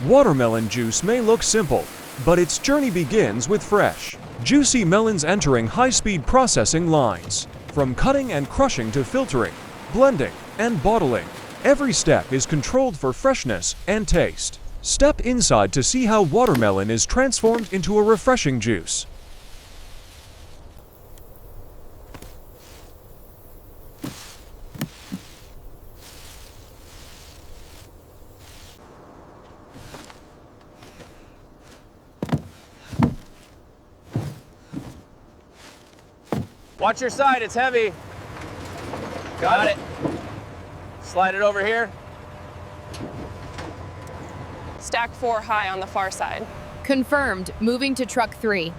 Watermelon juice may look simple, but its journey begins with fresh, juicy melons entering high-speed processing lines. From cutting and crushing to filtering, blending, and bottling, every step is controlled for freshness and taste. Step inside to see how watermelon is transformed into a refreshing juice. Watch your side, it's heavy. Got it. Slide it over here. Stack 4 high on the far side. Confirmed. Moving to truck 3.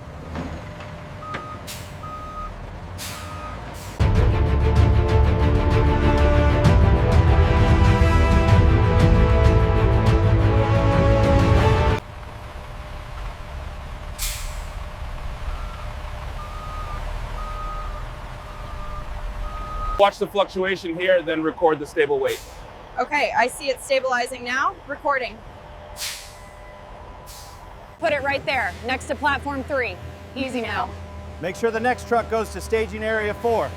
Watch the fluctuation here, then record the stable weight. Okay, I see it stabilizing now. Recording. Put it right there, next to platform 3. Easy now. Make sure the next truck goes to staging area 4.